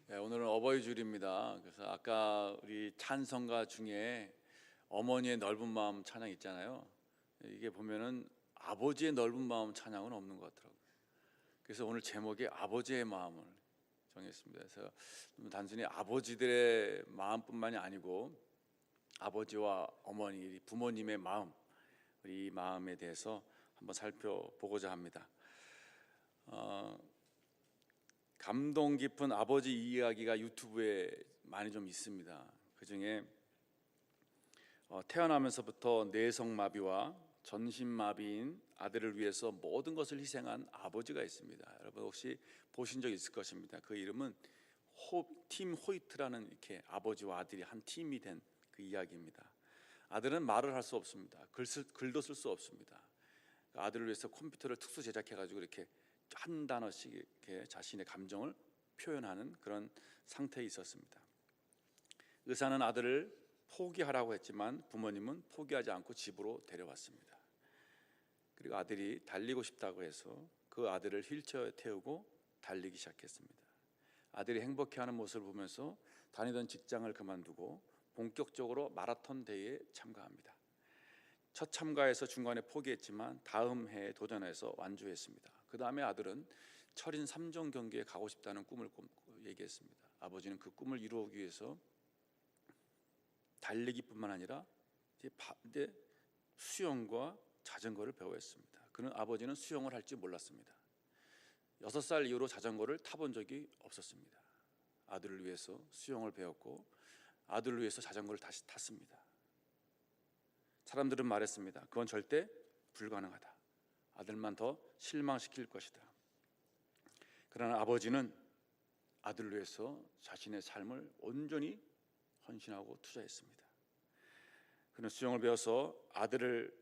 오늘은 어버이 주일입니다. 그래서 아까 우리 찬송가 중에 어머니의 넓은 마음 찬양 있잖아요. 이게 보면은 아버지의 넓은 마음 찬양은 없는 것 같더라고요. 그래서 오늘 제목이 아버지의 마음을 정했습니다. 그래서 단순히 아버지들의 마음뿐만이 아니고 아버지와 어머니, 부모님의 마음, 우리 마음에 대해서 한번 살펴보고자 합니다. 감동 깊은 아버지 이야기가 유튜브에 많이 좀 있습니다. 그 중에 태어나면서부터 뇌성마비와 전신마비인 아들을 위해서 모든 것을 희생한 아버지가 있습니다. 여러분 혹시 보신 적 있을 것입니다. 그 이름은 팀 호이트라는 이렇게 아버지와 아들이 한 팀이 된 그 이야기입니다. 아들은 말을 할 수 없습니다. 글도 쓸 수 없습니다. 아들을 위해서 컴퓨터를 특수 제작해가지고 이렇게 한 단어씩 이렇게 자신의 감정을 표현하는 그런 상태에 있었습니다. 의사는 아들을 포기하라고 했지만 부모님은 포기하지 않고 집으로 데려왔습니다. 그리고 아들이 달리고 싶다고 해서 그 아들을 휠체어에 태우고 달리기 시작했습니다. 아들이 행복해하는 모습을 보면서 다니던 직장을 그만두고 본격적으로 마라톤 대회에 참가합니다. 첫 참가에서 중간에 포기했지만 다음 해에 도전해서 완주했습니다. 그 다음에 아들은 철인 3종 경기에 가고 싶다는 꿈을 꾸고 얘기했습니다. 아버지는 그 꿈을 이루기 위해서 달리기뿐만 아니라 이제 수영과 자전거를 배웠습니다. 그는 아버지는 수영을 할 줄 몰랐습니다. 6살 이후로 자전거를 타본 적이 없었습니다. 아들을 위해서 수영을 배웠고 아들을 위해서 자전거를 다시 탔습니다. 사람들은 말했습니다. 그건 절대 불가능하다. 아들만 더 실망시킬 것이다. 그러나 아버지는 아들을 위해서 자신의 삶을 온전히 헌신하고 투자했습니다. 그는 수영을 배워서 아들을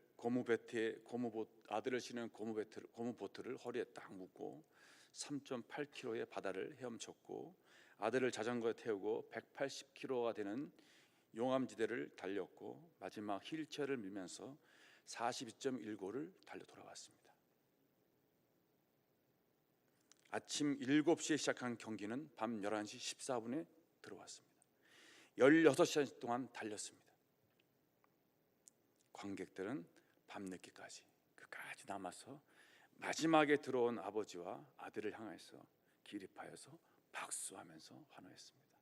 실는 고무보트를 허리에 딱 묶고 3.8km의 바다를 헤엄쳤고 아들을 자전거에 태우고 180km가 되는 용암지대를 달렸고 마지막 휠체어를 밀면서 42.195를 달려 돌아왔습니다. 아침 7시에 시작한 경기는 밤 11시 14분에 들어왔습니다. 16시간 동안 달렸습니다. 관객들은 밤늦게까지 끝까지 남아서 마지막에 들어온 아버지와 아들을 향해서 기립하여서 박수하면서 환호했습니다.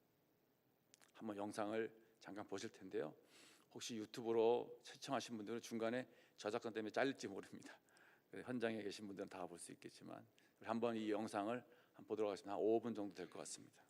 한번 영상을 잠깐 보실 텐데요. 혹시 유튜브로 시청하신 분들은 중간에 저작권 때문에 잘릴지 모릅니다. 현장에 계신 분들은 다 볼 수 있겠지만 한번 이 영상을 한번 보도록 하겠습니다. 한 5분 정도 될 것 같습니다.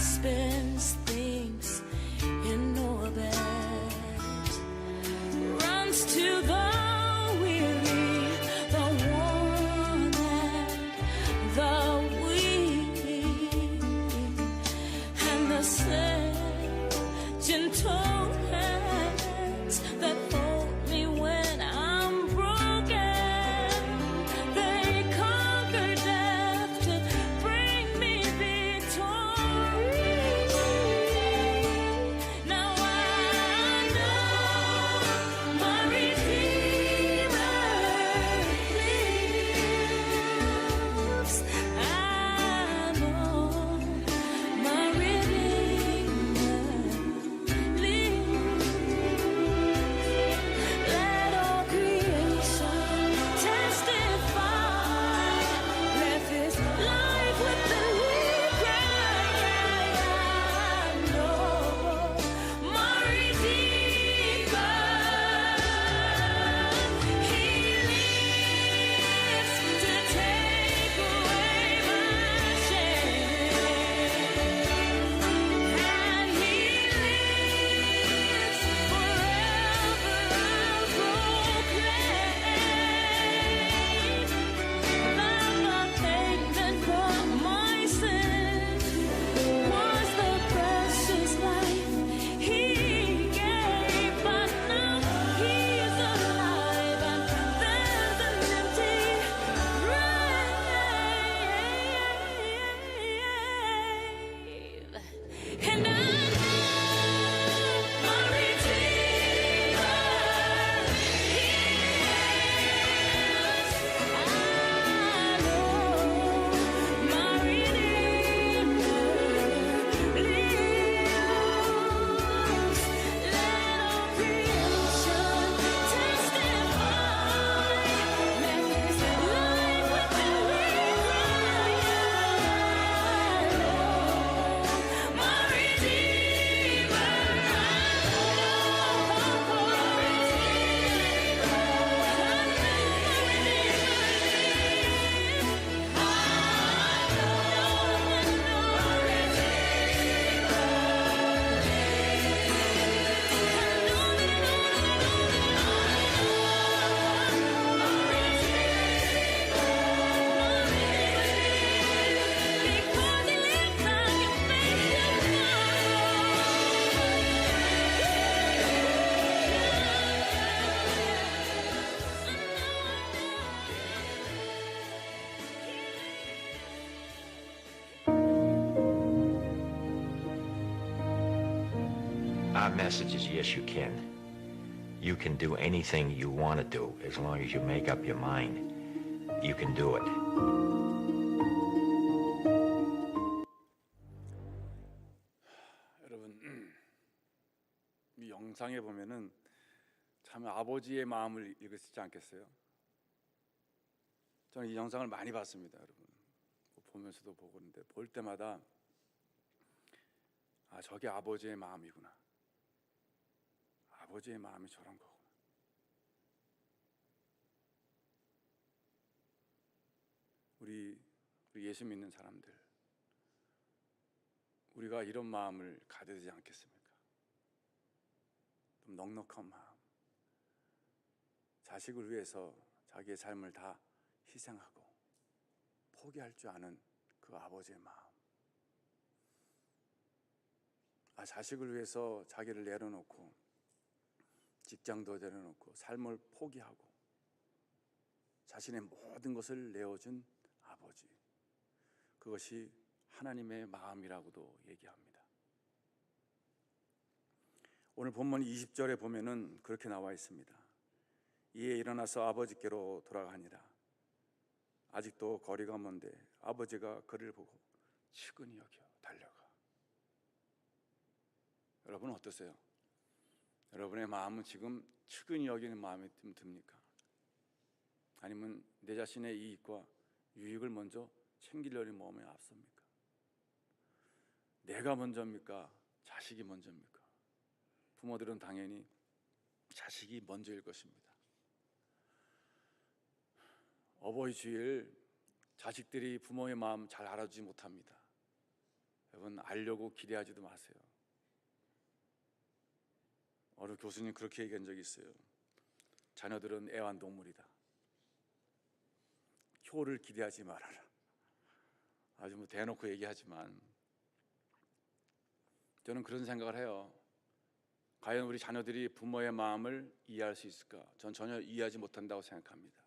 spins things in orbit, runs to the weary, the worn and the weak, and the sad, gentle hands that hold me when I'm broken. They conquer death to bring me victory. Now I know my Redeemer lives. I know my Redeemer lives. Let all creation testify. Let this life within me cry. I know my Redeemer. He lives to take away my shame, and He lives forever. I'll proclaim that the payment for my sin was the precious life He gave. But now He's alive, and there's an empty grave. And I know my Redeemer lives. I know my Redeemer lives. Let all creation testify. Let this life within me cry. I know my Redeemer. Our message is yes, you can. You can do anything you want to do as long as you make up your mind. You can do it. 여러분, 이 영상에 보면은 참 아버지의 마음을 읽으시지 않겠어요? 저는 이 영상을 많이 봤습니다, 여러분. 보면서도 보고 그러는데 볼 때마다 아, 저게 아버지의 마음이구나. 아버지의 마음이 저런 거구나. 우리 예수 믿는 사람들, 우리가 이런 마음을 가져야 되지 않겠습니까? 좀 넉넉한 마음, 자식을 위해서 자기의 삶을 다 희생하고 포기할 줄 아는 그 아버지의 마음. 아, 자식을 위해서 자기를 내려놓고 직장도 내려놓고 삶을 포기하고 자신의 모든 것을 내어준 아버지, 그것이 하나님의 마음이라고도 얘기합니다. 오늘 본문 20절에 보면은 그렇게 나와 있습니다. 이에 일어나서 아버지께로 돌아가니라. 아직도 거리가 먼데 아버지가 그를 보고 측은히 여겨 달려가. 여러분 어떠세요? 여러분의 마음은 지금 측은히 여기는 마음이 듭니까? 아니면 내 자신의 이익과 유익을 먼저 챙기려는 마음이 앞섭니까? 내가 먼저입니까? 자식이 먼저입니까? 부모들은 당연히 자식이 먼저일 것입니다. 어버이 주일 자식들이 부모의 마음 잘 알아주지 못합니다. 여러분 여러분, 알려고 기대하지도 마세요. 어느 교수님 그렇게 얘기한 적이 있어요. 자녀들은 애완동물이다. 효를 기대하지 말아라. 아주 뭐 대놓고 얘기하지만 저는 그런 생각을 해요. 과연 우리 자녀들이 부모의 마음을 이해할 수 있을까? 전 전혀 이해하지 못한다고 생각합니다.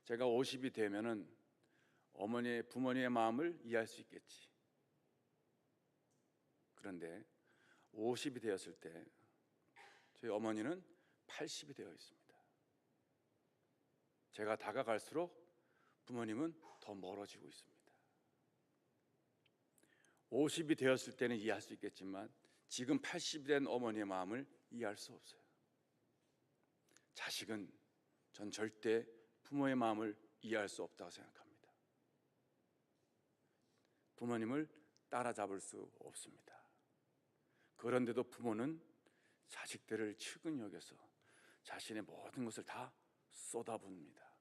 제가 50이 되면은 부모님의 마음을 이해할 수 있겠지. 그런데 50이 되었을 때 저희 어머니는 80이 되어 있습니다. 제가 다가갈수록 부모님은 더 멀어지고 있습니다. 50이 되었을 때는 이해할 수 있겠지만 지금 80이 된 어머니의 마음을 이해할 수 없어요. 자식은 전 절대 부모의 마음을 이해할 수 없다고 생각합니다. 부모님을 따라잡을 수 없습니다. 그런데도 부모는 자식들을 측은히 여겨서 자신의 모든 것을 다 쏟아붓습니다.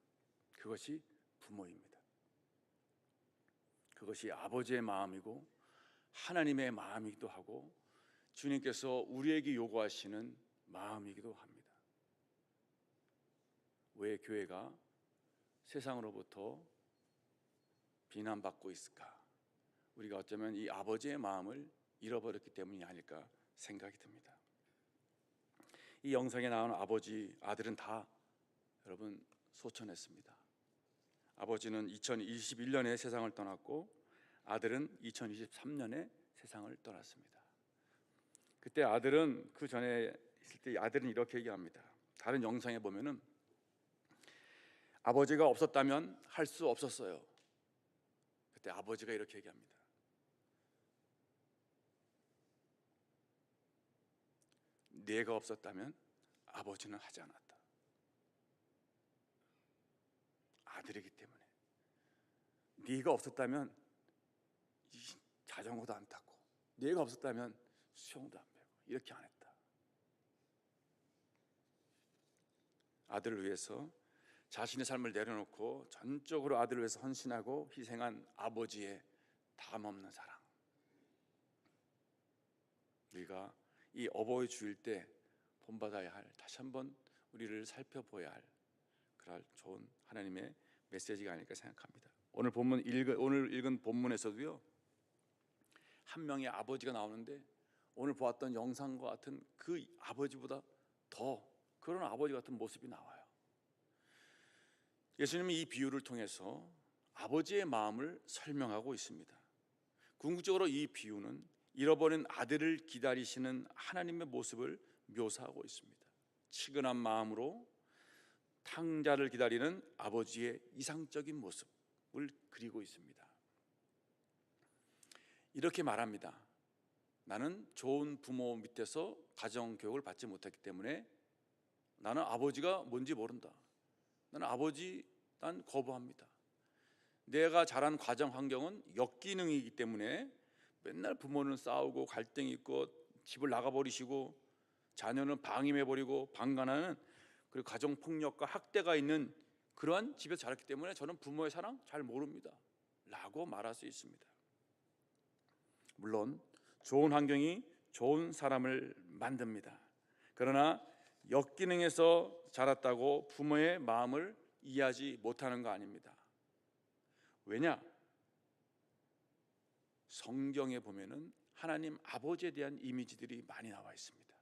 그것이 부모입니다. 그것이 아버지의 마음이고 하나님의 마음이기도 하고 주님께서 우리에게 요구하시는 마음이기도 합니다. 왜 교회가 세상으로부터 비난받고 있을까? 우리가 어쩌면 이 아버지의 마음을 잃어버렸기 때문이 아닐까 생각이 듭니다. 이 영상에 나오는 아버지, 아들은 다 여러분 소천했습니다. 아버지는 2021년에 세상을 떠났고 아들은 2023년에 세상을 떠났습니다. 그때 아들은 그 전에 있을 때 아들은 이렇게 얘기합니다. 다른 영상에 보면은 아버지가 없었다면 할 수 없었어요. 그때 아버지가 이렇게 얘기합니다. 네가 없었다면 아버지는 하지 않았다. 아들이기 때문에. 네가 없었다면 자전거도 안 탔고, 네가 없었다면 수영도 안 배고 이렇게 안 했다. 아들을 위해서 자신의 삶을 내려놓고 전적으로 아들을 위해서 헌신하고 희생한 아버지의 담없는 사랑. 우리가 이 어버이 주일 때 본받아야 할, 다시 한번 우리를 살펴보아야 할 그럴 좋은 하나님의 메시지가 아닐까 생각합니다. 오늘 읽은 본문에서도요, 한 명의 아버지가 나오는데 오늘 보았던 영상과 같은 그 아버지보다 더 그런 아버지 같은 모습이 나와요. 예수님이 이 비유를 통해서 아버지의 마음을 설명하고 있습니다. 궁극적으로 이 비유는 잃어버린 아들을 기다리시는 하나님의 모습을 묘사하고 있습니다. 치근한 마음으로 탕자를 기다리는 아버지의 이상적인 모습을 그리고 있습니다. 이렇게 말합니다. 나는 좋은 부모 밑에서 가정교육을 받지 못했기 때문에 나는 아버지가 뭔지 모른다. 난 거부합니다. 내가 자란 가정 환경은 역기능이기 때문에 맨날 부모는 싸우고 갈등이 있고 집을 나가버리시고 자녀는 방임해버리고 방관하는, 그리고 가정폭력과 학대가 있는 그러한 집에서 자랐기 때문에 저는 부모의 사랑 잘 모릅니다 라고 말할 수 있습니다. 물론 좋은 환경이 좋은 사람을 만듭니다. 그러나 역기능에서 자랐다고 부모의 마음을 이해하지 못하는 거 아닙니다. 왜냐? 성경에 보면은 하나님 아버지에 대한 이미지들이 많이 나와 있습니다.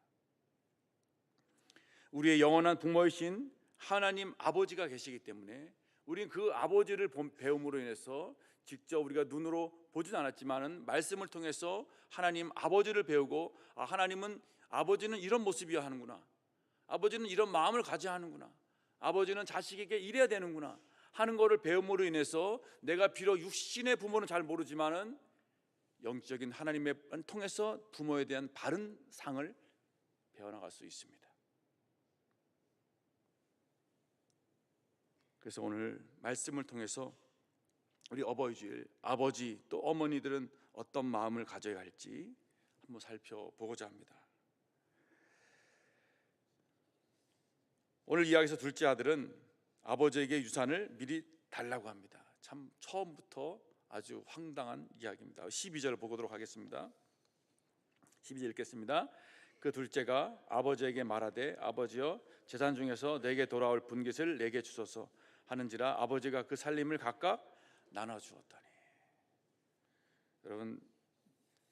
우리의 영원한 부모이신 하나님 아버지가 계시기 때문에 우리는 그 아버지를 배움으로 인해서 직접 우리가 눈으로 보지는 않았지만은 말씀을 통해서 하나님 아버지를 배우고, 아버지는 이런 모습이어야 하는구나, 아버지는 이런 마음을 가져야 하는구나, 아버지는 자식에게 이래야 되는구나 하는 것을 배움으로 인해서 내가 비록 육신의 부모는 잘 모르지만은 영적인 하나님을 통해서 부모에 대한 바른 상을 배워나갈 수 있습니다. 그래서 오늘 말씀을 통해서 우리 어버이 주일 아버지 또 어머니들은 어떤 마음을 가져야 할지 한번 살펴보고자 합니다. 오늘 이야기에서 둘째 아들은 아버지에게 유산을 미리 달라고 합니다. 참 처음부터 아주 황당한 이야기입니다. 12절 보도록 하겠습니다. 12절 읽겠습니다. 그 둘째가 아버지에게 말하되 아버지여 재산 중에서 내게 돌아올 분깃을 내게 주소서 하는지라 아버지가 그 살림을 각각 나눠 주었더니. 여러분,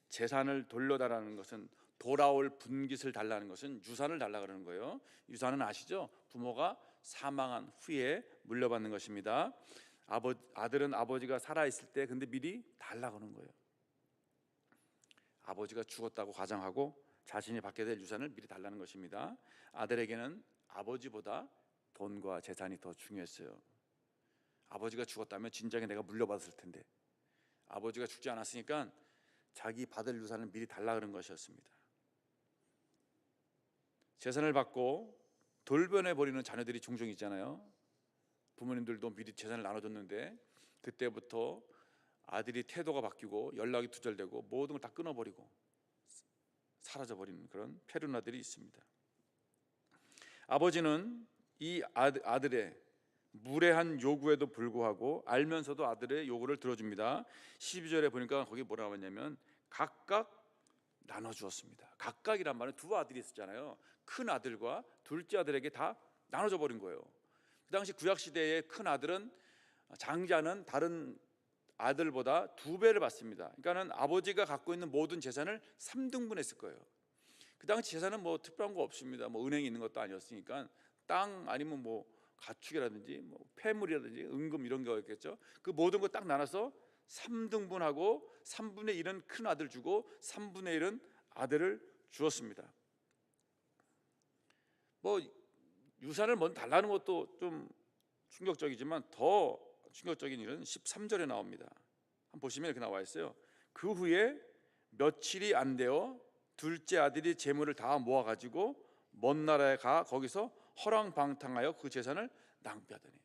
재산을 돌려달라는 것은, 돌아올 분깃을 달라는 것은 유산을 달라 그러는 거예요. 유산은 아시죠? 부모가 사망한 후에 물려받는 것입니다. 아들은 아버지가 살아있을 때 근데 미리 달라 그러는 거예요. 아버지가 죽었다고 가정하고 자신이 받게 될 유산을 미리 달라는 것입니다. 아들에게는 아버지보다 돈과 재산이 더 중요했어요. 아버지가 죽었다면 진작에 내가 물려받았을 텐데, 아버지가 죽지 않았으니까 자기 받을 유산을 미리 달라 그런 것이었습니다. 재산을 받고 돌변해 버리는 자녀들이 종종 있잖아요. 부모님들도 미리 재산을 나눠줬는데 그때부터 아들이 태도가 바뀌고 연락이 두절되고 모든 걸 다 끊어버리고 사라져버리는 그런 페루나들이 있습니다. 아버지는 이 아들의 무례한 요구에도 불구하고 알면서도 아들의 요구를 들어줍니다. 12절에 보니까 거기 뭐라고 하냐면 각각 나눠주었습니다. 각각이란 말은 두 아들이 있었잖아요. 큰 아들과 둘째 아들에게 다 나눠져 버린 거예요. 그 당시 구약시대의 큰 아들은, 장자는 다른 아들보다 2배를 받습니다. 그러니까는 아버지가 갖고 있는 모든 재산을 3등분했을 거예요. 그 당시 재산은 뭐 특별한 거 없습니다. 뭐 은행에 있는 것도 아니었으니까 땅 아니면 뭐 가축이라든지 뭐 폐물이라든지 은금 이런 거였겠죠. 그 모든 거 딱 나눠서 3등분하고 3분의 1은 큰 아들 주고 3분의 1은 아들을 주었습니다. 뭐 유산을 먼저 달라는 것도 좀 충격적이지만 더 충격적인 일은 13절에 나옵니다. 한번 보시면 이렇게 나와 있어요. 그 후에 며칠이 안 되어 둘째 아들이 재물을 다 모아가지고 먼 나라에 가 거기서 허랑방탕하여 그 재산을 낭비하더니.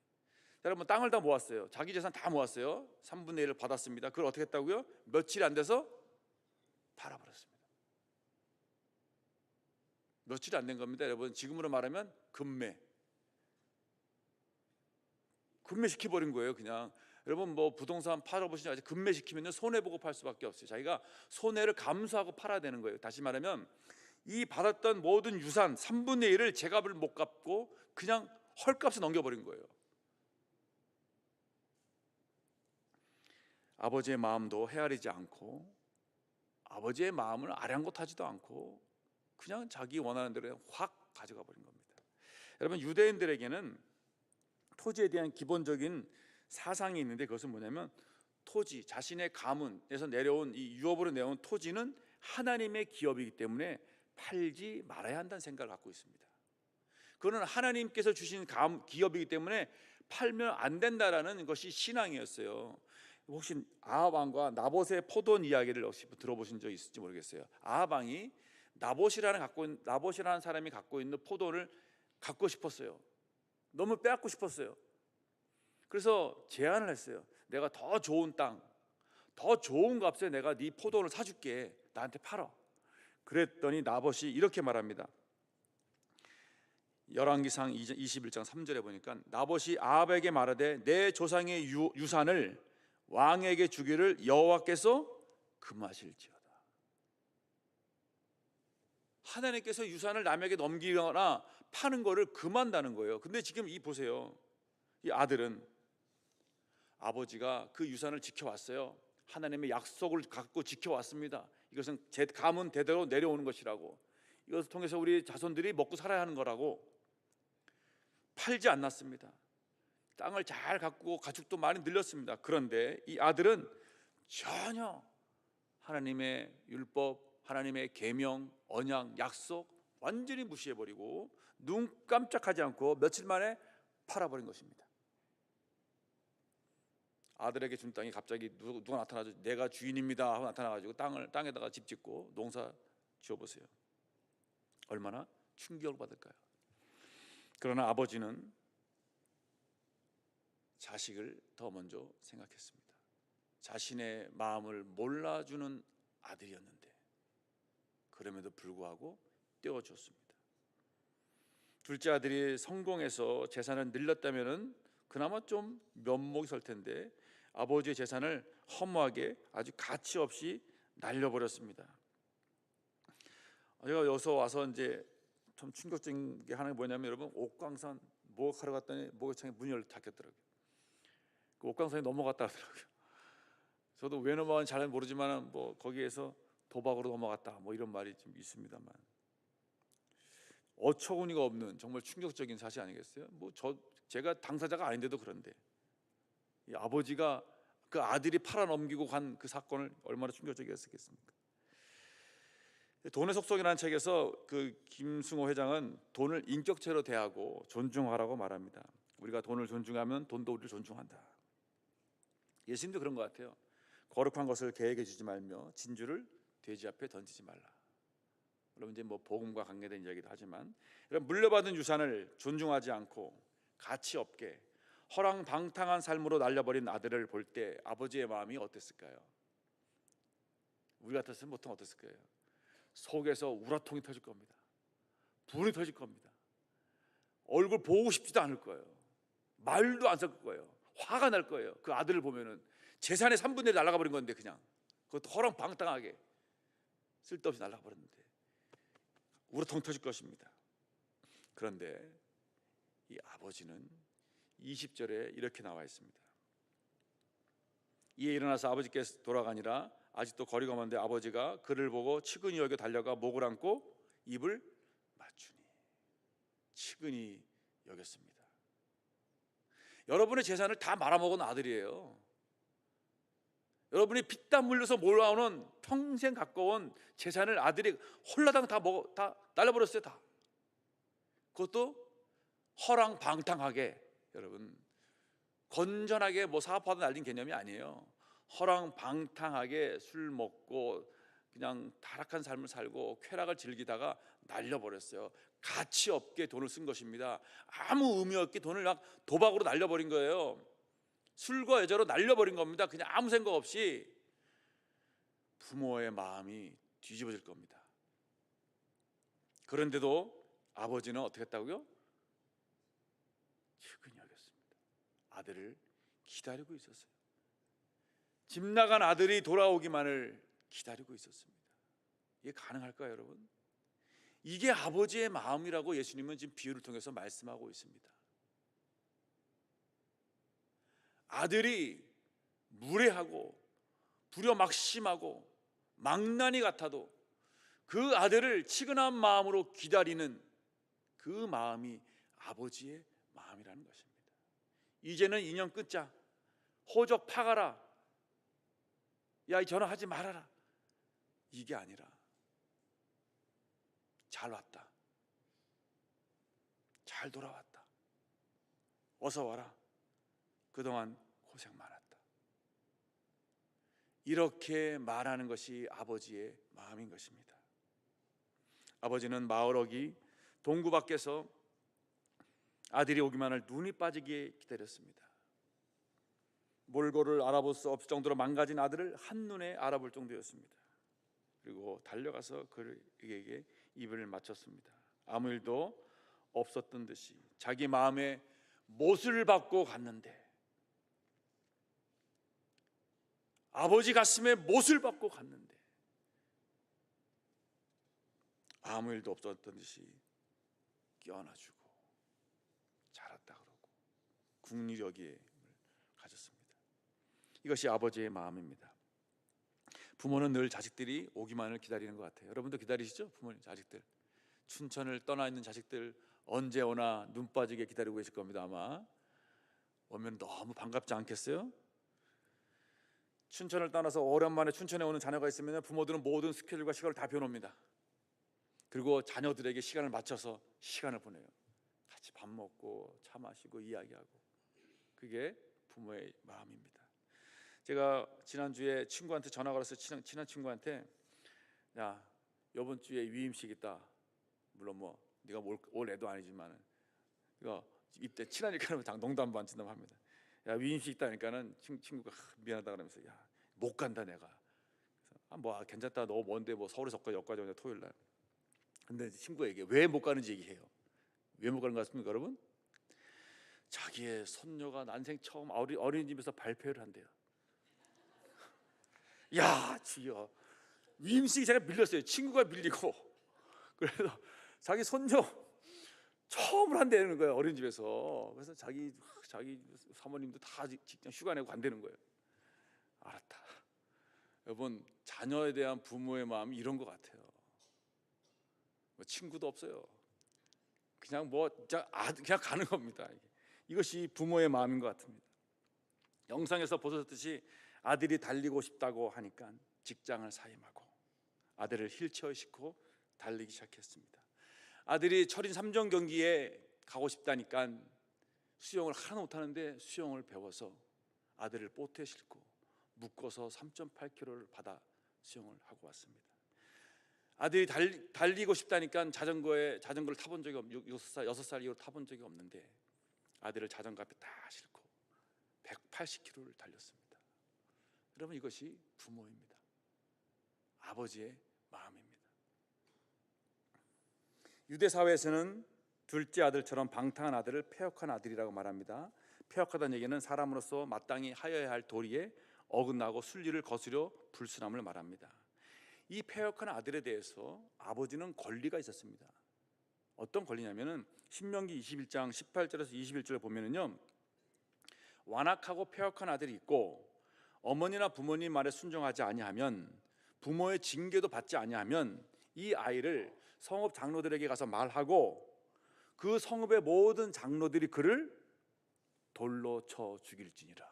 여러분, 땅을 다 모았어요. 자기 재산 다 모았어요. 3분의 1을 받았습니다. 그걸 어떻게 했다고요? 며칠이 안 돼서 팔아버렸습니다. 며칠이 안 된 겁니다. 여러분, 지금으로 말하면 금매시켜버린 거예요. 그냥 여러분 뭐 부동산 팔아보시냐, 금매시키면 손해보고 팔 수밖에 없어요. 자기가 손해를 감수하고 팔아야 되는 거예요. 다시 말하면 이 받았던 모든 유산 3분의 1을 제값을 못 갚고 그냥 헐값에 넘겨버린 거예요. 아버지의 마음도 헤아리지 않고 아버지의 마음을 아랑곳하지도 않고 그냥 자기 원하는 대로 확 가져가 버린 겁니다. 여러분, 유대인들에게는 토지에 대한 기본적인 사상이 있는데 그것은 뭐냐면 토지, 자신의 가문에서 내려온 이 유업으로 내려온 토지는 하나님의 기업이기 때문에 팔지 말아야 한다는 생각을 갖고 있습니다. 그거는 하나님께서 주신 기업이기 때문에 팔면 안 된다라는 것이 신앙이었어요. 혹시 아합 왕과 나봇의 포도원 이야기를 혹시 들어보신 적 있을지 모르겠어요. 아합 왕이 나봇이라는 사람이 갖고 있는 포도원을 갖고 싶었어요. 너무 빼앗고 싶었어요. 그래서 제안을 했어요. 내가 더 좋은 땅, 더 좋은 값에 내가 네 포도원을 사줄게. 나한테 팔아. 그랬더니 나봇이 이렇게 말합니다. 열왕기상 21장 3절에 보니까 나봇이 아합에게 말하되 내 조상의 유산을 왕에게 주기를 여호와께서 금하실지어다. 하나님께서 유산을 남에게 넘기거나 파는 거를 금한다는 거예요. 근데 지금 보세요. 이 아들은 아버지가 그 유산을 지켜왔어요. 하나님의 약속을 갖고 지켜왔습니다. 이것은 제 가문 대대로 내려오는 것이라고, 이것을 통해서 우리 자손들이 먹고 살아야 하는 거라고 팔지 않았습니다. 땅을 잘 갖고 가축도 많이 늘렸습니다. 그런데 이 아들은 전혀 하나님의 율법, 하나님의 계명, 언약, 약속 완전히 무시해버리고 눈 깜짝하지 않고 며칠 만에 팔아버린 것입니다. 아들에게 준 땅이 갑자기 누가 나타나서 내가 주인입니다 하고 나타나가지고 땅에다가 집 짓고 농사 지어보세요. 얼마나 충격을 받을까요? 그러나 아버지는 자식을 더 먼저 생각했습니다. 자신의 마음을 몰라주는 아들이었는데 그럼에도 불구하고 떼어줬습니다. 둘째 아들이 성공해서 재산을 늘렸다면은 그나마 좀 면목이 설 텐데 아버지의 재산을 허무하게 아주 가치 없이 날려버렸습니다. 제가 여기서 와서 이제 좀 충격적인 게 하나 뭐냐면, 여러분, 옥광산 목욕하러 갔더니 목욕탕에 문이 닫혔더라고요. 그 옥광산에 넘어갔다 하더라고요. 저도 왜 넘어간지 잘 모르지만 뭐 거기에서 도박으로 넘어갔다 뭐 이런 말이 좀 있습니다만, 어처구니가 없는 정말 충격적인 사실 아니겠어요? 뭐 제가 당사자가 아닌데도 그런데 이 아버지가 그 아들이 팔아넘기고 간 그 사건을 얼마나 충격적이었겠습니까? 돈의 속성이라는 책에서 그 김승호 회장은 돈을 인격체로 대하고 존중하라고 말합니다. 우리가 돈을 존중하면 돈도 우리를 존중한다. 예수님도 그런 것 같아요. 거룩한 것을 개에게 주지 말며 진주를 돼지 앞에 던지지 말라. 여러분, 이제 뭐 복음과 관계된 이야기도 하지만, 이런 물려받은 유산을 존중하지 않고 가치 없게 허랑방탕한 삶으로 날려버린 아들을 볼 때 아버지의 마음이 어땠을까요? 우리 같았으면 보통 어땠을까요? 속에서 우라통이 터질 겁니다. 분이 터질 겁니다. 얼굴 보고 싶지도 않을 거예요. 말도 안 섞을 거예요. 화가 날 거예요. 그 아들을 보면은 재산의 3분의 1 날아가 버린 건데, 그냥 그것도 허랑방탕하게 쓸데없이 날아가 버렸는데 우라통 터질 것입니다. 그런데 이 아버지는 20절에 이렇게 나와 있습니다. 이에 일어나서 아버지께서 돌아가니라. 아직도 거리가 먼데 아버지가 그를 보고 측은히 여겨 달려가 목을 안고 입을 맞추니. 측은히 여겼습니다. 여러분의 재산을 다 말아먹은 아들이에요. 여러분이 피땀 흘려서 몰아오는 평생 가까운 재산을 아들이 홀라당 다 날려버렸어요. 다. 그것도 허랑방탕하게. 여러분, 건전하게 뭐 사업하다 날린 개념이 아니에요. 허랑방탕하게 술 먹고 그냥 타락한 삶을 살고 쾌락을 즐기다가 날려버렸어요. 가치 없게 돈을 쓴 것입니다. 아무 의미 없게 돈을 막 도박으로 날려버린 거예요. 술과 여자로 날려버린 겁니다. 그냥 아무 생각 없이. 부모의 마음이 뒤집어질 겁니다. 그런데도 아버지는 어떻게 했다고요? 측은히 여겼습니다. 아들을 기다리고 있었어요. 집 나간 아들이 돌아오기만을 기다리고 있었습니다. 이게 가능할까요, 여러분? 이게 아버지의 마음이라고 예수님은 지금 비유를 통해서 말씀하고 있습니다. 아들이 무례하고 불효막심하고 망나니 같아도 그 아들을 치근한 마음으로 기다리는 그 마음이 아버지의 마음이라는 것입니다. 이제는 인연 끊자, 호적 파가라, 야 전화하지 말아라, 이게 아니라 잘 왔다, 잘 돌아왔다, 어서 와라, 그동안 고생 많았다, 이렇게 말하는 것이 아버지의 마음인 것입니다. 아버지는 마을어기 동구 밖에서 아들이 오기만을 눈이 빠지게 기다렸습니다. 몰골을 알아볼 수 없을 정도로 망가진 아들을 한눈에 알아볼 정도였습니다. 그리고 달려가서 그에게 입을 맞췄습니다. 아무 일도 없었던 듯이 자기 마음에 못을 받고 갔는데, 아버지 가슴에 못을 받고 갔는데 아무 일도 없었던 듯이 껴안아주고 잘했다 그러고 국리 여기에 가졌습니다. 이것이 아버지의 마음입니다. 부모는 늘 자식들이 오기만을 기다리는 것 같아요. 여러분도 기다리시죠? 부모님, 자식들. 춘천을 떠나 있는 자식들 언제 오나 눈 빠지게 기다리고 계실 겁니다. 아마 오면 너무 반갑지 않겠어요? 춘천을 떠나서 오랜만에 춘천에 오는 자녀가 있으면 부모들은 모든 스케줄과 시간을 다 비워놓습니다. 그리고 자녀들에게 시간을 맞춰서 시간을 보내요. 같이 밥 먹고 차 마시고 이야기하고. 그게 부모의 마음입니다. 제가 지난주에 친구한테 전화 걸어서 친한 친구한테, 야 이번 주에 위임식 있다. 물론 뭐 네가 올 애도 아니지만 이거 입대 친하니까 농담 반 진담 합니다. 야 위임식 있다니까는 친구가 미안하다 그러면서, 야 못 간다 내가. 뭐 괜찮다, 너 뭔데 뭐 서울에서 여기까지 오냐 토요일 날. 근데 친구에게 왜 못 가는지 얘기해요. 왜 못 가는 것 같습니까, 여러분? 자기의 손녀가 난생 처음 어린이집에서 발표를 한대요. 야 주여, 위임식이 제가 밀렸어요. 친구가 밀리고. 그래서 자기 손녀 처음으로 한다는 거예요, 어린이집에서. 그래서 자기 사모님도 다 직장 휴가 내고 간다는 거예요. 알았다. 여러분, 자녀에 대한 부모의 마음이 이런 것 같아요. 뭐 친구도 없어요. 그냥 그냥 가는 겁니다. 이것이 부모의 마음인 것 같습니다. 영상에서 보셨듯이 아들이 달리고 싶다고 하니까 직장을 사임하고 아들을 휠체어에 싣고 달리기 시작했습니다. 아들이 철인 3종 경기에 가고 싶다니까 수영을 하나 못하는데 수영을 배워서 아들을 보트에 싣고 묶어서 3.8km를 바다 수영을 하고 왔습니다. 아들이 달리고 싶다니까 자전거를 타본 적이 6살 이후로 타본 적이 없는데 아들을 자전거 앞에 딱 싣고 180km를 달렸습니다. 여러분, 이것이 부모입니다. 아버지의 마음입니다. 유대 사회에서는 둘째 아들처럼 방탕한 아들을 패역한 아들이라고 말합니다. 패역하다는 얘기는 사람으로서 마땅히 하여야 할 도리에 어긋나고 순리를 거스려 불순함을 말합니다. 이 패역한 아들에 대해서 아버지는 권리가 있었습니다. 어떤 권리냐면은 신명기 21장 18절에서 21절에 보면은요, 완악하고 패역한 아들이 있고 어머니나 부모님 말에 순종하지 아니하면, 부모의 징계도 받지 아니하면 이 아이를 성읍 장로들에게 가서 말하고 그 성읍의 모든 장로들이 그를 돌로 쳐 죽일지니라,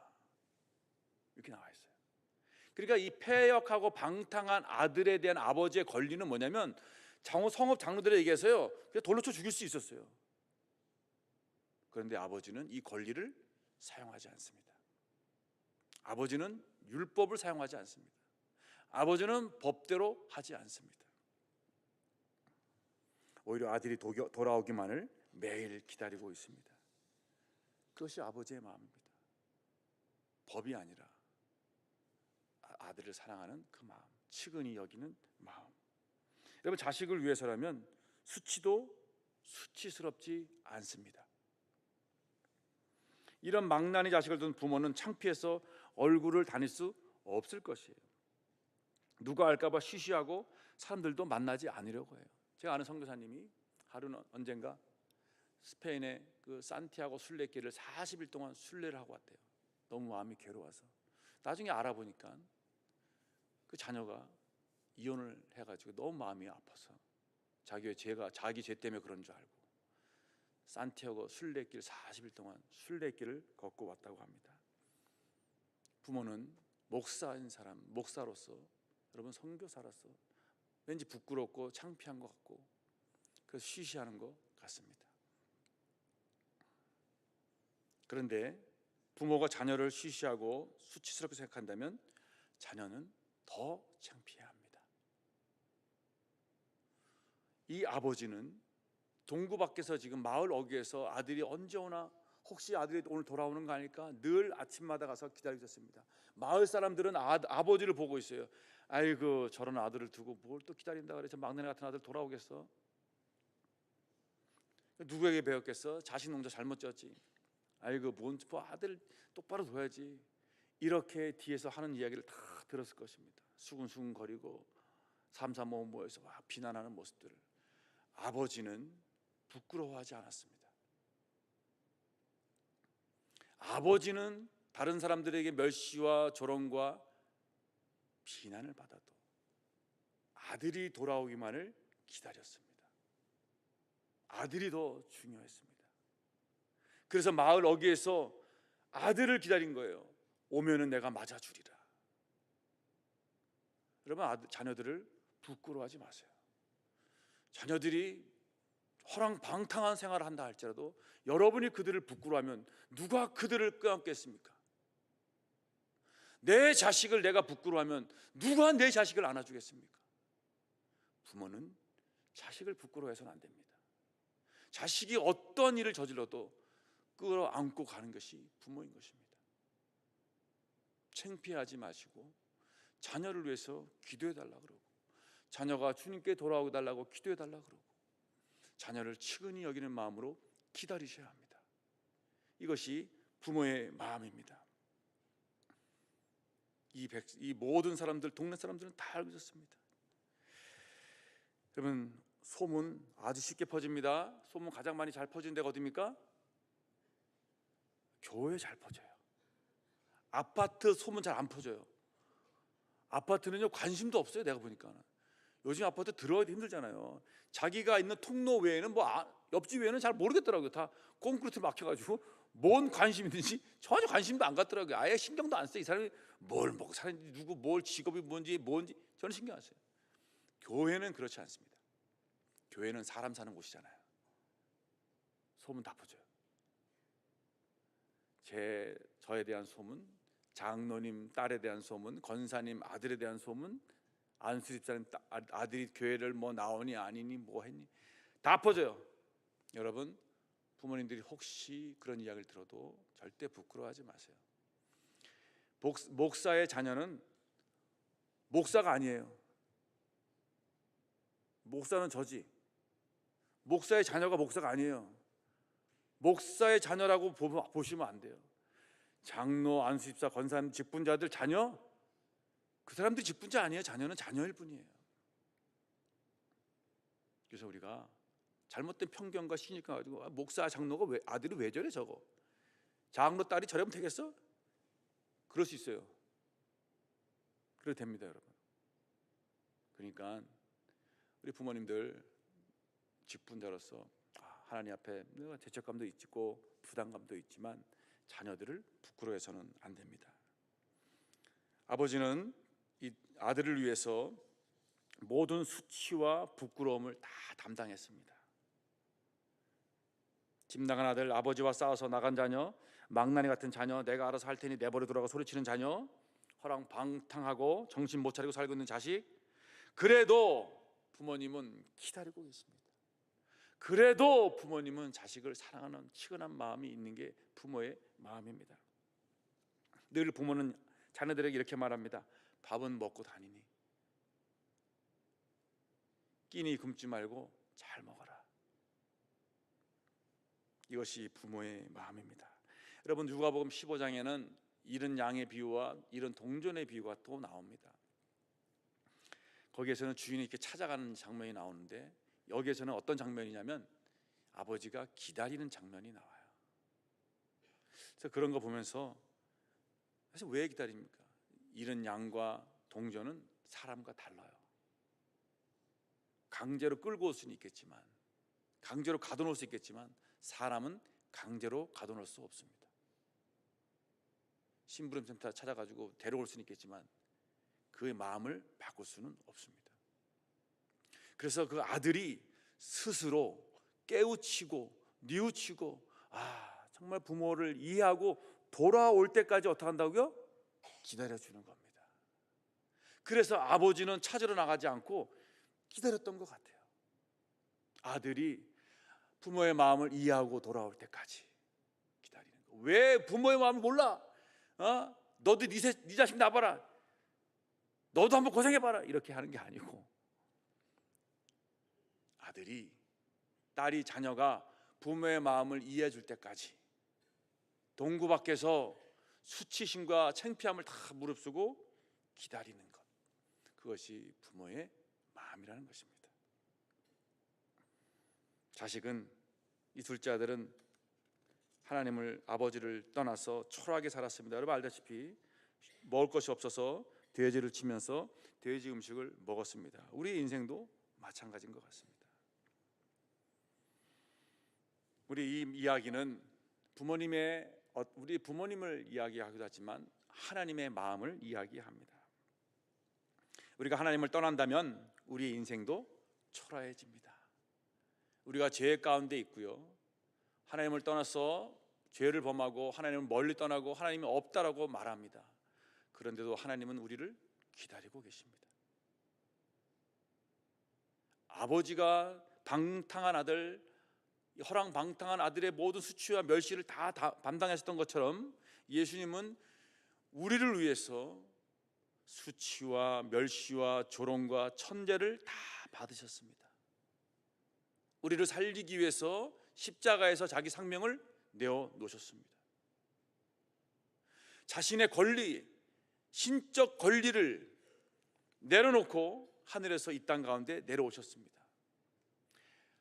이렇게 나와 있어요. 그러니까 이 패역하고 방탕한 아들에 대한 아버지의 권리는 뭐냐면 성읍 장로들에 얘기해서요, 그냥 돌로 쳐 죽일 수 있었어요. 그런데 아버지는 이 권리를 사용하지 않습니다. 아버지는 율법을 사용하지 않습니다. 아버지는 법대로 하지 않습니다. 오히려 아들이 돌아오기만을 매일 기다리고 있습니다. 그것이 아버지의 마음입니다. 법이 아니라 아들을 사랑하는 그 마음, 측은히 여기는 마음. 여러분, 자식을 위해서라면 수치도 수치스럽지 않습니다. 이런 망나니 자식을 둔 부모는 창피해서 얼굴을 다닐 수 없을 것이에요. 누가 알까봐 쉬쉬하고 사람들도 만나지 않으려고 해요. 제가 아는 선교사님이 하루는 언젠가 스페인의 그 산티아고 순례길을 40일 동안 순례를 하고 왔대요. 너무 마음이 괴로워서. 나중에 알아보니까 그 자녀가 이혼을 해가지고 너무 마음이 아파서 자기 죄 때문에 그런 줄 알고 산티아고 순례길 40일 동안 순례길을 걷고 왔다고 합니다. 부모는 목사인 사람, 목사로서, 여러분 선교사로서 왠지 부끄럽고 창피한 것 같고 그래서 쉬쉬하는 것 같습니다. 그런데 부모가 자녀를 쉬쉬하고 수치스럽게 생각한다면 자녀는 더 창피해야 합니다. 이 아버지는 동구 밖에서 지금 마을 어귀에서 아들이 언제 오나, 혹시 아들이 오늘 돌아오는 거 아닐까 늘 아침마다 가서 기다리고 있었습니다. 마을 사람들은 아버지를 보고 있어요. 아이고, 저런 아들을 두고 뭘 또 기다린다 그래. 저 막내네 같은 아들 돌아오겠어? 누구에게 배웠겠어? 자식 농사 잘못 지었지. 아이고, 뭐 아들 똑바로 둬야지. 이렇게 뒤에서 하는 이야기를 다 들었을 것입니다. 수근수근 거리고 삼삼오오 모여서 막 비난하는 모습들을 아버지는 부끄러워하지 않았습니다. 아버지는 다른 사람들에게 멸시와 조롱과 비난을 받아도 아들이 돌아오기만을 기다렸습니다. 아들이 더 중요했습니다. 그래서 마을 어귀에서 아들을 기다린 거예요. 오면은 내가 맞아주리라. 여러분, 자녀들을 부끄러워하지 마세요. 자녀들이 허랑방탕한 생활을 한다 할지라도 여러분이 그들을 부끄러워하면 누가 그들을 껴안겠습니까? 내 자식을 내가 부끄러워하면 누가 내 자식을 안아주겠습니까? 부모는 자식을 부끄러워해서는 안 됩니다. 자식이 어떤 일을 저질러도 끌어안고 가는 것이 부모인 것입니다. 창피하지 마시고 자녀를 위해서 기도해달라 그러고, 자녀가 주님께 돌아오게 달라고 기도해달라 그러고, 자녀를 측은히 여기는 마음으로 기다리셔야 합니다. 이것이 부모의 마음입니다. 이 모든 사람들, 동네 사람들은 다 알고 있었습니다. 그러면 소문 아주 쉽게 퍼집니다. 소문 가장 많이 잘 퍼지는 데가 어디입니까? 교회에 잘 퍼져요. 아파트 소문 잘 안 퍼져요. 아파트는요 관심도 없어요. 내가 보니까 요즘 아파트 들어가기 힘들잖아요. 자기가 있는 통로 외에는 옆집 외에는 잘 모르겠더라고요. 다 콘크리트 막혀가지고 뭔 관심 있는지 전혀 관심도 안 갖더라고요. 아예 신경도 안 써요. 이 사람이 뭘 먹고 사는지, 누구 뭘 직업이 뭔지 저는 신경 안 써요. 교회는 그렇지 않습니다. 교회는 사람 사는 곳이잖아요. 소문 다 퍼져요. 저에 대한 소문, 장로님 딸에 대한 소문, 권사님 아들에 대한 소문, 안수 집사님 아들이 교회를 뭐 나오니 아니니 뭐 했니 다 퍼져요. 여러분, 부모님들이 혹시 그런 이야기를 들어도 절대 부끄러워하지 마세요. 목사의 자녀는 목사가 아니에요. 목사는 저지. 목사의 자녀가 목사가 아니에요. 목사의 자녀라고 보시면 안 돼요. 장로, 안수집사, 권사님, 직분자들 자녀, 그 사람들이 직분자 아니에요. 자녀는 자녀일 뿐이에요. 그래서 우리가 잘못된 편견과 신입감 가지고 목사, 장로가 아들이 왜 저래 저거, 장로 딸이 저러면 되겠어? 그럴 수 있어요. 그래도 됩니다, 여러분. 그러니까 우리 부모님들 직분자로서 하나님 앞에 내가 죄책감도 있고 부담감도 있지만 자녀들을 부끄러워해서는 안 됩니다. 아버지는 이 아들을 위해서 모든 수치와 부끄러움을 다 담당했습니다. 집 나간 아들, 아버지와 싸워서 나간 자녀, 망나니 같은 자녀, 내가 알아서 할 테니 내버려 두라고 소리치는 자녀, 허랑방탕하고 정신 못 차리고 살고 있는 자식, 그래도 부모님은 기다리고 계십니다. 그래도 부모님은 자식을 사랑하는 치근한 마음이 있는 게 부모의 마음입니다. 늘 부모는 자녀들에게 이렇게 말합니다. 밥은 먹고 다니니 끼니 굶지 말고 잘 먹어라. 이것이 부모의 마음입니다. 여러분, 누가복음 15장에는 잃은 양의 비유와 잃은 동전의 비유가 또 나옵니다. 거기에서는 주인이 이렇게 찾아가는 장면이 나오는데, 여기에서는 어떤 장면이냐면 아버지가 기다리는 장면이 나와요. 그래서 그런 거 보면서 사실 왜 기다립니까? 잃은 양과 동전은 사람과 달라요. 강제로 끌고 올 수는 있겠지만, 강제로 가둬놓을 수 있겠지만, 사람은 강제로 가둬놓을 수 없습니다. 심부름센터 찾아가지고 데려올 수는 있겠지만 그의 마음을 바꿀 수는 없습니다. 그래서 그 아들이 스스로 깨우치고 뉘우치고 정말 부모를 이해하고 돌아올 때까지 어떻게 한다고요? 기다려주는 겁니다. 그래서 아버지는 찾으러 나가지 않고 기다렸던 것 같아요. 아들이 부모의 마음을 이해하고 돌아올 때까지 기다리는 거. 왜 부모의 마음을 몰라? 너도 네 자식 놔봐라, 너도 한번 고생해봐라, 이렇게 하는 게 아니고, 아들이, 딸이, 자녀가 부모의 마음을 이해해 줄 때까지 동구 밖에서 수치심과 창피함을 다 무릅쓰고 기다리는 것, 그것이 부모의 마음이라는 것입니다. 자식은, 이 둘째 아들은 하나님을, 아버지를 떠나서 초라하게 살았습니다. 여러분 알다시피 먹을 것이 없어서 돼지를 치면서 돼지 음식을 먹었습니다. 우리 인생도 마찬가지인 것 같습니다. 우리 이 이야기는 우리 부모님을 이야기하기도 하지만 하나님의 마음을 이야기합니다. 우리가 하나님을 떠난다면 우리의 인생도 초라해집니다. 우리가 죄 가운데 있고요, 하나님을 떠나서 죄를 범하고 하나님을 멀리 떠나고 하나님이 없다라고 말합니다. 그런데도 하나님은 우리를 기다리고 계십니다. 아버지가 방탕한 아들, 허랑방탕한 아들의 모든 수치와 멸시를 다 담당하셨던 것처럼 예수님은 우리를 위해서 수치와 멸시와 조롱과 천대를 다 받으셨습니다. 우리를 살리기 위해서 십자가에서 자기 생명을 내어 놓으셨습니다. 자신의 권리, 신적 권리를 내려놓고 하늘에서 이 땅 가운데 내려오셨습니다.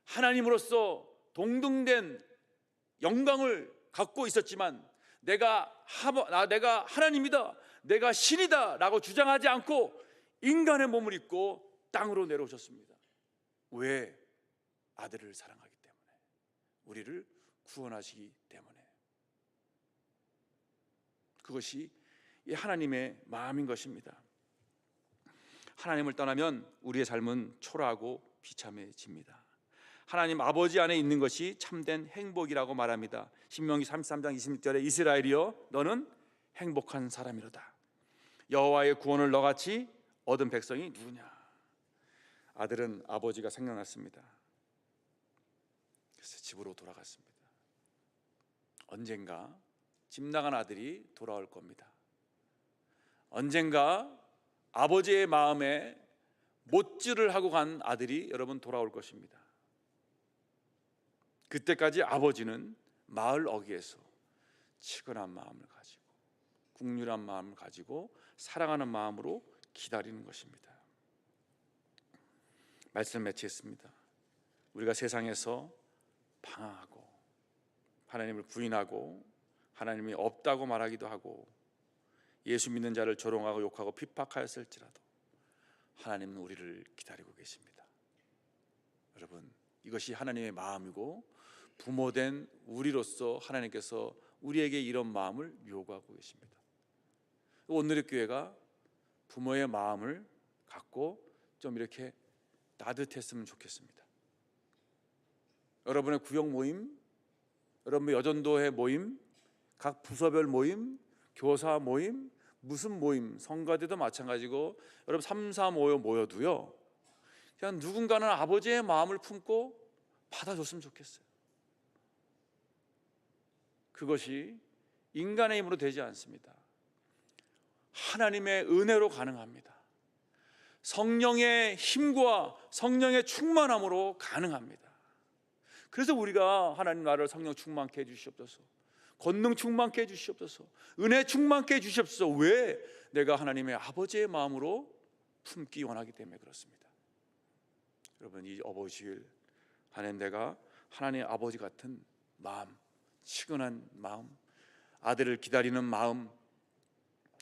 하나님으로서 동등된 영광을 갖고 있었지만 내가 하나님이다, 내가 신이다 라고 주장하지 않고 인간의 몸을 입고 땅으로 내려오셨습니다. 왜? 아들을 사랑하기 때문에, 우리를 구원하시기 때문에. 그것이 이 하나님의 마음인 것입니다. 하나님을 떠나면 우리의 삶은 초라하고 비참해집니다. 하나님 아버지 안에 있는 것이 참된 행복이라고 말합니다. 신명기 33장 26절에 이스라엘이여 너는 행복한 사람이로다. 여호와의 구원을 너같이 얻은 백성이 누구냐? 아들은 아버지가 생각났습니다. 그래서 집으로 돌아갔습니다. 언젠가 집 나간 아들이 돌아올 겁니다. 언젠가 아버지의 마음에 못질을 하고 간 아들이 여러분 돌아올 것입니다. 그때까지 아버지는 마을 어귀에서 치근한 마음을 가지고 국률한 마음을 가지고 사랑하는 마음으로 기다리는 것입니다. 말씀을 마치겠습니다. 우리가 세상에서 방황하고 하나님을 부인하고 하나님이 없다고 말하기도 하고 예수 믿는 자를 조롱하고 욕하고 핍박하였을지라도 하나님은 우리를 기다리고 계십니다. 여러분, 이것이 하나님의 마음이고 부모된 우리로서 하나님께서 우리에게 이런 마음을 요구하고 계십니다. 오늘의 교회가 부모의 마음을 갖고 좀 이렇게 따뜻했으면 좋겠습니다. 여러분의 구역 모임, 여러분의 여전도회 모임, 각 부서별 모임, 교사 모임, 무슨 모임, 성가대도 마찬가지고 여러분 3, 4, 5 모여도요, 그냥 누군가는 아버지의 마음을 품고 받아줬으면 좋겠어요. 그것이 인간의 힘으로 되지 않습니다. 하나님의 은혜로 가능합니다. 성령의 힘과 성령의 충만함으로 가능합니다. 그래서 우리가 하나님 나라를 성령 충만케 해주시옵소서, 권능 충만케 해주시옵소서, 은혜 충만케 해주시옵소서. 왜? 내가 하나님의 아버지의 마음으로 품기 원하기 때문에 그렇습니다. 여러분, 이 어버이주일 하나님, 내가 하나님의 아버지 같은 마음, 치근한 마음, 아들을 기다리는 마음,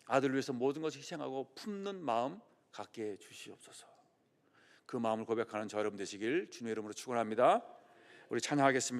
아들을 위해서 모든 것을 희생하고 품는 마음 갖게 해주시옵소서. 그 마음을 고백하는 저 여러분 되시길 주님의 이름으로 축원합니다. 우리 찬양하겠습니다.